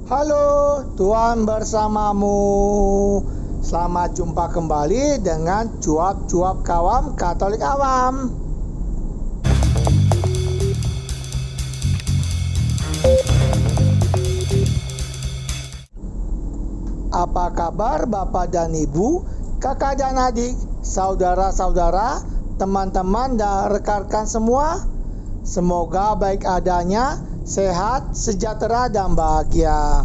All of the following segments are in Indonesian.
Halo, Tuhan bersamamu. Selamat jumpa kembali dengan cuap-cuap kawam Katolik awam. Apa kabar Bapak dan Ibu, kakak dan adik, saudara-saudara, teman-teman dan rekan-rekan semua? Semoga baik adanya, sehat, sejahtera, dan bahagia.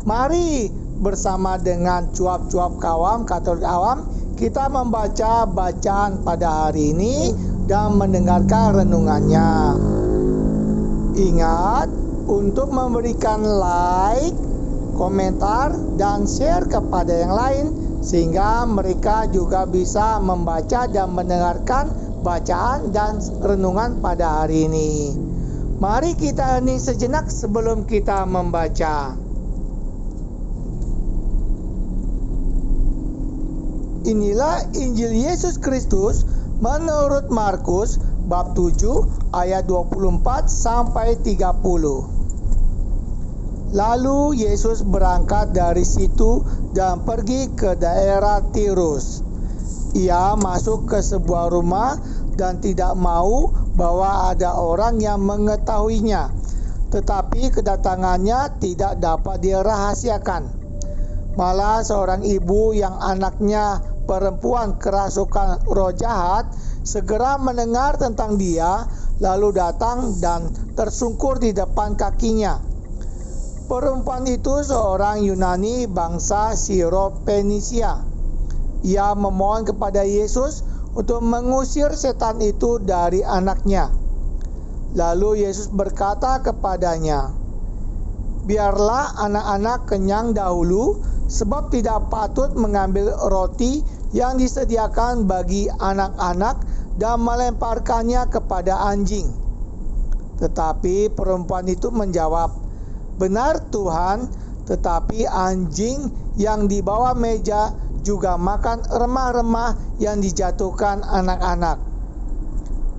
Mari bersama dengan cuap-cuap kawam Katolik awam kita membaca bacaan pada hari ini dan mendengarkan renungannya. Ingat untuk memberikan like, komentar, dan share kepada yang lain sehingga mereka juga bisa membaca dan mendengarkan bacaan dan renungan pada hari ini. Mari kita hening sejenak sebelum kita membaca. Inilah Injil Yesus Kristus menurut Markus bab 7 ayat 24 sampai 30. Lalu Yesus berangkat dari situ dan pergi ke daerah Tirus. Ia masuk ke sebuah rumah dan tidak mau bahwa ada orang yang mengetahuinya, tetapi kedatangannya tidak dapat dirahasiakan. Malah seorang ibu yang anaknya perempuan kerasukan roh jahat segera mendengar tentang dia, lalu datang dan tersungkur di depan kakinya. Perempuan itu seorang Yunani bangsa Siro-Fenisia. Ia memohon kepada Yesus untuk mengusir setan itu dari anaknya. Lalu Yesus berkata kepadanya, "Biarlah anak-anak kenyang dahulu, sebab tidak patut mengambil roti yang disediakan bagi anak-anak dan melemparkannya kepada anjing." Tetapi perempuan itu menjawab, "Benar Tuhan, tetapi anjing yang di bawah meja juga makan remah-remah yang dijatuhkan anak-anak."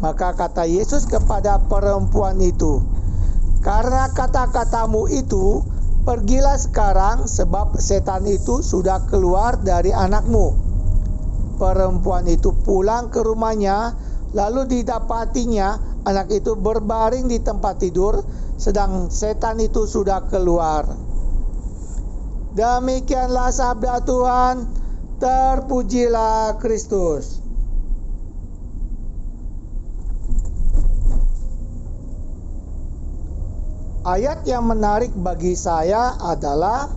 Maka kata Yesus kepada perempuan itu, "Karena kata-katamu itu, pergilah sekarang, sebab setan itu sudah keluar dari anakmu." Perempuan itu pulang ke rumahnya, lalu didapatinya anak itu berbaring di tempat tidur, sedang setan itu sudah keluar. Demikianlah sabda Tuhan. Terpujilah Kristus. Ayat yang menarik bagi saya adalah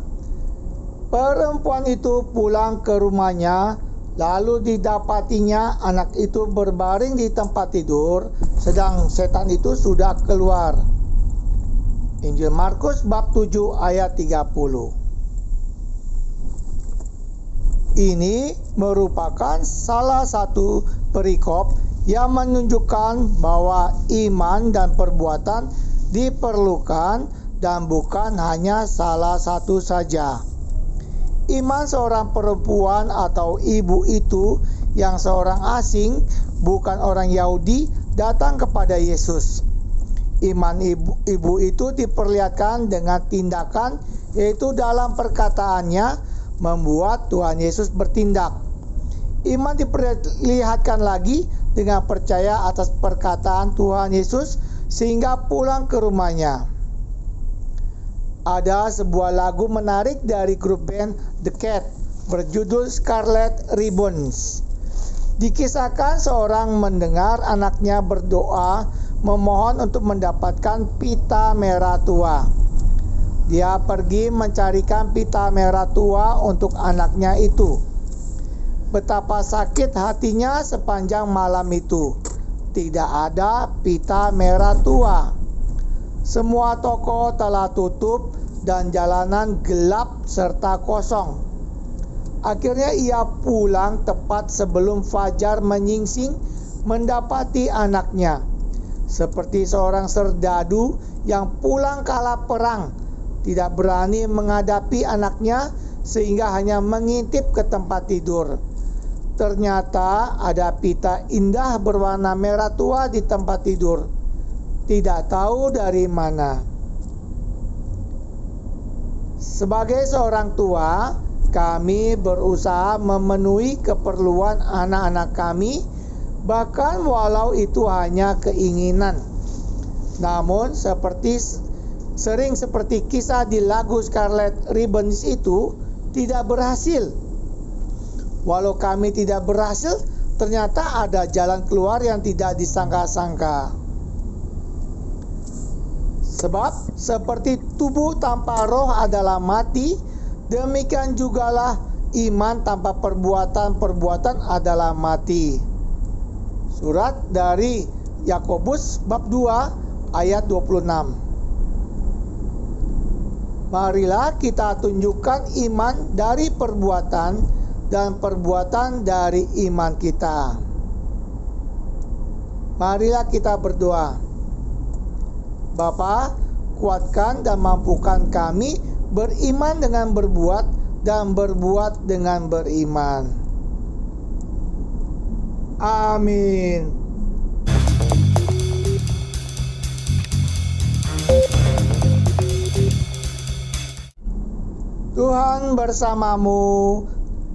perempuan itu pulang ke rumahnya, lalu didapatinya anak itu berbaring di tempat tidur, sedang setan itu sudah keluar. Injil Markus bab 7 ayat 30. Ini merupakan salah satu perikop yang menunjukkan bahwa iman dan perbuatan diperlukan dan bukan hanya salah satu saja. Iman seorang perempuan atau ibu itu yang seorang asing, bukan orang Yahudi, datang kepada Yesus. Iman ibu itu diperlihatkan dengan tindakan, yaitu dalam perkataannya membuat Tuhan Yesus bertindak. Iman diperlihatkan lagi dengan percaya atas perkataan Tuhan Yesus sehingga pulang ke rumahnya. Ada sebuah lagu menarik dari grup band The Cat berjudul Scarlet Ribbons. Dikisahkan seorang mendengar anaknya berdoa memohon untuk mendapatkan pita merah tua. Dia pergi mencarikan pita merah tua untuk anaknya itu. Betapa sakit hatinya sepanjang malam itu. Tidak ada pita merah tua. Semua toko telah tutup dan jalanan gelap serta kosong. Akhirnya ia pulang tepat sebelum fajar menyingsing mendapati anaknya. Seperti seorang serdadu yang pulang kalah perang, tidak berani menghadapi anaknya sehingga hanya mengintip ke tempat tidur. Ternyata ada pita indah berwarna merah tua di tempat tidur. Tidak tahu dari mana. Sebagai seorang tua, kami berusaha memenuhi keperluan anak-anak kami, bahkan walau itu hanya keinginan. Namun sering seperti kisah di lagu Scarlet Ribbons itu tidak berhasil. Walau kami tidak berhasil, ternyata ada jalan keluar yang tidak disangka-sangka. Sebab seperti tubuh tanpa roh adalah mati, demikian jugalah iman tanpa perbuatan-perbuatan adalah mati. Surat dari Yakobus bab 2 ayat 26. Marilah kita tunjukkan iman dari perbuatan dan perbuatan dari iman kita. Marilah kita berdoa. Bapa, kuatkan dan mampukan kami beriman dengan berbuat dan berbuat dengan beriman. Amin. Tuhan bersamamu.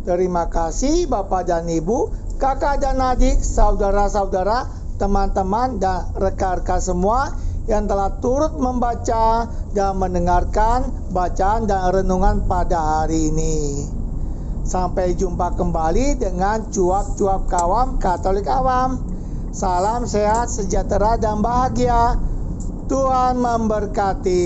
Terima kasih Bapak dan Ibu, kakak dan adik, saudara-saudara, teman-teman dan rekan-rekan semua yang telah turut membaca dan mendengarkan bacaan dan renungan pada hari ini. Sampai jumpa kembali dengan cuap-cuap kawam Katolik awam. Salam sehat, sejahtera dan bahagia. Tuhan memberkati.